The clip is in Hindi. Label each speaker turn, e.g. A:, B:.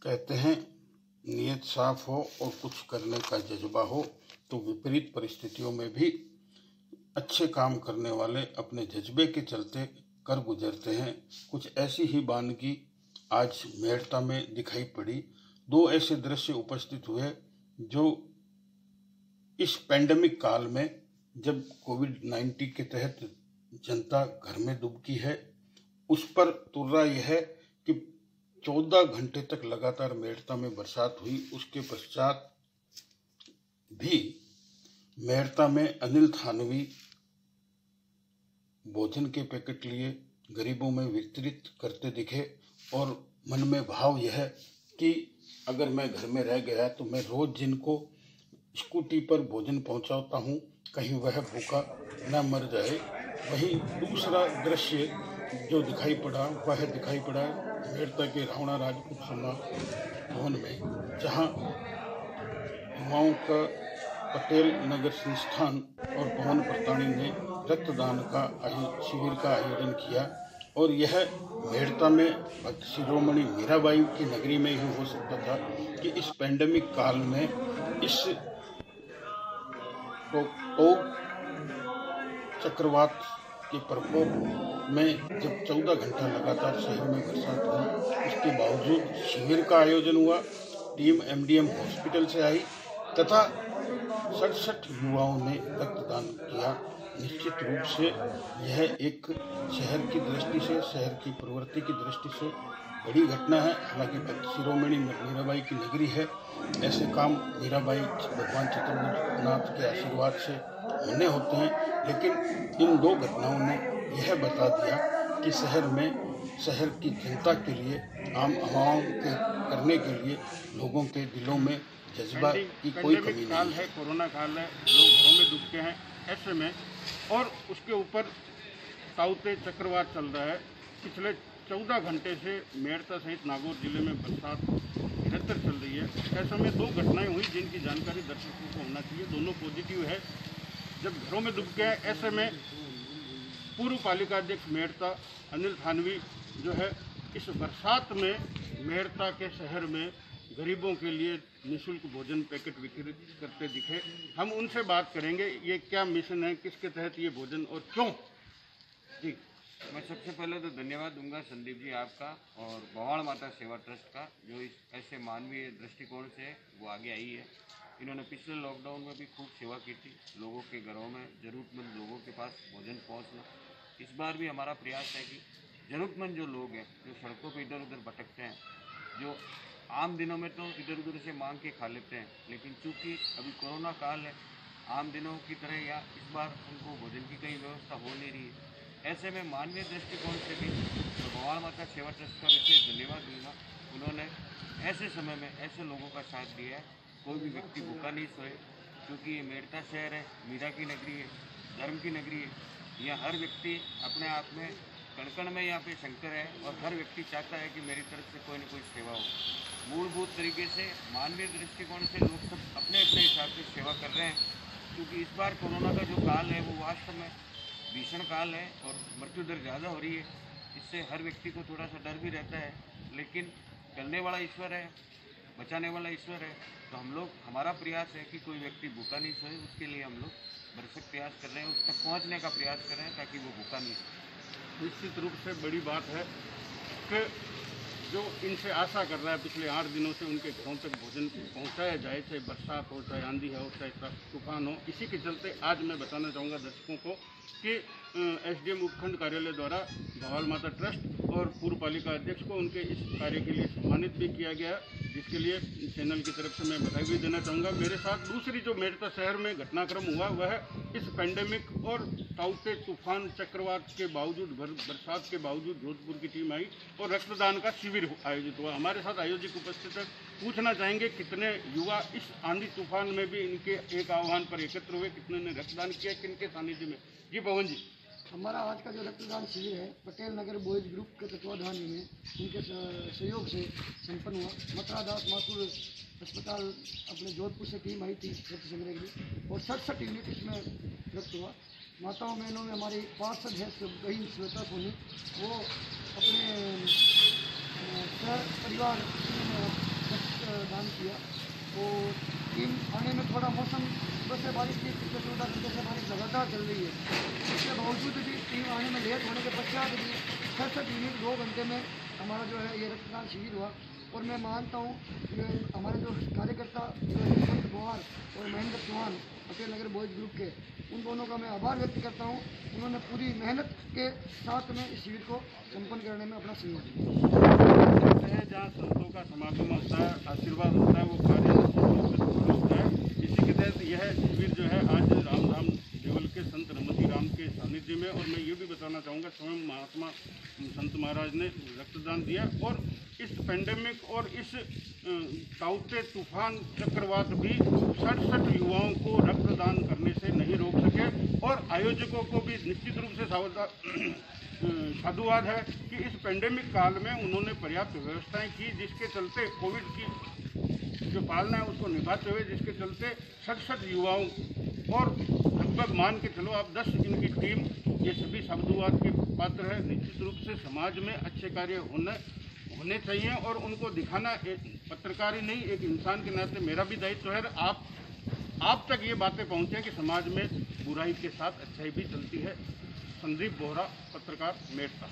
A: कहते हैं नीयत साफ हो और कुछ करने का जज्बा हो तो विपरीत परिस्थितियों में भी अच्छे काम करने वाले अपने जज्बे के चलते कर गुजरते हैं। कुछ ऐसी ही वानगी आज मेड़ता में दिखाई पड़ी। दो ऐसे दृश्य उपस्थित हुए जो इस पैंडेमिक काल में, जब कोविड-19 के तहत जनता घर में दुबकी है, उस पर तुर्रा यह है कि 14 घंटे तक लगातार मेड़ता में बरसात हुई। उसके पश्चात भी मेड़ता में अनिल थानवी भोजन के पैकेट लिए गरीबों में वितरित करते दिखे और मन में भाव यह कि अगर मैं घर में रह गया तो मैं रोज जिनको स्कूटी पर भोजन पहुंचाता हूं, कहीं वह भूखा न मर जाए। वहीं दूसरा दृश्य जो दिखाई पड़ा वह दिखाई पड़ा मेड़ता के रावणा राजपूत समाज भवन में, जहां युवाओं का पटेल नगर संस्थान और भवन प्रताड़ी ने रक्तदान का शिविर का आयोजन किया। और यह मेड़ता में भक्त शिरोमणि मीराबाई की नगरी में ही हो सकता था कि इस पैंडेमिक काल में, इस चक्रवात के प्रकोप में जब 14 घंटा लगातार शहर में बरसात हुई, उसके बावजूद शिविर का आयोजन हुआ। टीम एमडीएम हॉस्पिटल से आई तथा 67 युवाओं ने रक्तदान किया। निश्चित रूप से यह एक शहर की दृष्टि से, शहर की प्रवृत्ति की दृष्टि से बड़ी घटना है। हालांकि भक्त शिरोमणि मीराबाई की नगरी है, ऐसे काम मीराबाई भगवान चतुर्भुजनाथ के आशीर्वाद से होने होते हैं। लेकिन इन दो घटनाओं ने यह बता दिया कि शहर की जनता के लिए, आम आवाम के करने के लिए लोगों के दिलों में जज्बा की कोई कमी नहीं है।
B: कोरोना काल है, लोग घरों में डूबते हैं ऐसे में, और उसके ऊपर ताउते चक्रवात चल रहा है। पिछले 14 घंटे से मेड़ता सहित नागौर जिले में बरसात निरंतर चल रही है। ऐसे में दो घटनाएं हुई जिनकी जानकारी दर्शकों को होना चाहिए। दोनों पॉजिटिव है। जब घरों में डूब गए, ऐसे में पूर्व पालिका अध्यक्ष मेड़ता अनिल थानवी जो है, इस बरसात में मेड़ता के शहर में गरीबों के लिए निःशुल्क भोजन पैकेट वितरित करते दिखे। हम उनसे बात करेंगे, ये क्या मिशन है, किसके तहत ये भोजन और क्यों। जी,
C: मैं सबसे पहले तो धन्यवाद दूंगा संदीप जी आपका और भवाड़ माता सेवा ट्रस्ट का, जो इस ऐसे मानवीय दृष्टिकोण से वो आगे आई है। इन्होंने पिछले लॉकडाउन में भी खूब सेवा की थी, लोगों के घरों में ज़रूरतमंद लोगों के पास भोजन पहुँचना। इस बार भी हमारा प्रयास है कि ज़रूरतमंद जो लोग हैं, जो सड़कों पर इधर उधर भटकते हैं, जो आम दिनों में तो इधर उधर से मांग के खा लेते हैं, लेकिन चूँकि अभी कोरोना काल है, आम दिनों की तरह या इस बार उनको भोजन की कहीं व्यवस्था हो नहीं रही है। ऐसे में मानवीय दृष्टिकोण से भी तो भवाड़ माता सेवा ट्रस्ट का विशेष धन्यवाद दूंगा। उन्होंने ऐसे समय में ऐसे लोगों का साथ दिया है। कोई भी व्यक्ति भूखा नहीं सोए, क्योंकि ये मेड़ता शहर है, मीरा की नगरी है, धर्म की नगरी है। यहाँ हर व्यक्ति अपने आप में कण-कण में यहाँ पे शंकर है और हर व्यक्ति चाहता है कि मेरी तरफ से कोई न कोई सेवा हो। मूलभूत तरीके से मानवीय दृष्टिकोण से लोग सब अपने अपने हिसाब से सेवा कर रहे हैं, क्योंकि इस बार कोरोना का जो काल है वो वास्तव में भीषण काल है और मृत्यु दर ज़्यादा हो रही है। इससे हर व्यक्ति को थोड़ा सा डर भी रहता है, लेकिन करने वाला ईश्वर है, बचाने वाला ईश्वर है। तो हम लोग, हमारा प्रयास है कि कोई व्यक्ति भूखा नहीं सोए, उसके लिए हम लोग भरसक प्रयास कर रहे हैं, उस तक पहुँचने का प्रयास कर रहे हैं ताकि वो भूखा नहीं सोए।
B: निश्चित रूप से बड़ी बात है कि जो इनसे आशा कर रहा है पिछले 8 दिनों से उनके घरों तक भोजन पहुंचाया जाए, चाहे बरसात हो, चाहे आंधी हो, चाहे तूफान हो। इसी के चलते आज मैं बताना चाहूँगा दर्शकों को कि एसडीएम उपखंड कार्यालय द्वारा भवाड़ माता ट्रस्ट और पूर्व पालिका अध्यक्ष को उनके इस कार्य के लिए सम्मानित भी किया गया, जिसके लिए चैनल की तरफ से मैं बधाई भी देना चाहूँगा। मेरे साथ दूसरी जो मेड़ता शहर में घटनाक्रम हुआ वह इस पैंडेमिक और ताउते तूफान चक्रवात के बावजूद, बरसात के बावजूद जोधपुर की टीम आई और रक्तदान का शिविर आयोजित हुआ। हमारे साथ आयोजक उपस्थित है, पूछना चाहेंगे कितने युवा इस आंधी तूफान में भी इनके एक आह्वान पर एकत्र हुए, कितने ने रक्तदान किया, किनके सानिध्य में। जी पवन जी।
D: हमारा आज का जो रक्तदान शिविर है पटेल नगर बॉयज ग्रुप के तत्वाधान में उनके सहयोग से संपन्न हुआ। मथुरा दास माथुर अस्पताल अपने जोधपुर से टीम आई थी रक्त संग्रह के लिए और 67 यूनिट इसमें रक्त हुआ। माताओं बहनों में हमारी पार्षद है कहीं श्वेता सोनी, वो अपने परिवार दान किया। और टीम आने में थोड़ा मौसम सुबह से बारिश थी, पिछले 14 घंटे से बारिश लगातार चल रही है। इसके बावजूद भी टीम आने में लेट होने के पश्चात भी 67 यूनिट 2 घंटे में हमारा जो है ये रक्तदान शिविर हुआ। और मैं मानता हूँ कि हमारे जो कार्यकर्ता यशवंत पवार और महेंद्र चौहान पटेल नगर बॉयज़ ग्रुप के, उन दोनों का मैं आभार व्यक्त करता हूँ। उन्होंने पूरी मेहनत के साथ में इस शिविर को संपन्न करने में अपना सहयोग दिया।
B: जहाँ संतों का समागम होता है, आशीर्वाद होता है, वो कार्य सफल होता है। इसी के तहत यह शिविर जो है आज रामधाम देवल के संत रमती राम के सानिध्य में, और मैं ये भी बताना चाहूँगा स्वयं महात्मा संत महाराज ने रक्तदान दिया। और इस पेंडेमिक और इस ताउते तूफान चक्रवात भी 67 युवाओं को रक्तदान करने से नहीं रोक सके। और आयोजकों को भी निश्चित रूप से साधुवाद है कि इस पेंडेमिक काल में उन्होंने पर्याप्त व्यवस्थाएं की, जिसके चलते कोविड की जो पालना है उसको निभाते हुए, जिसके चलते 67 युवाओं और लगभग मान के चलो आप 10 इनकी टीम, ये सभी साधुवाद के पात्र है। निश्चित रूप से समाज में अच्छे कार्य होने चाहिए और उनको दिखाना पत्रकार ही नहीं, एक इंसान के नाते मेरा भी दायित्व है। आप तक ये बातें पहुँचें कि समाज में बुराई के साथ अच्छाई भी चलती है। संदीप बोहरा, पत्रकार, मेड़ता।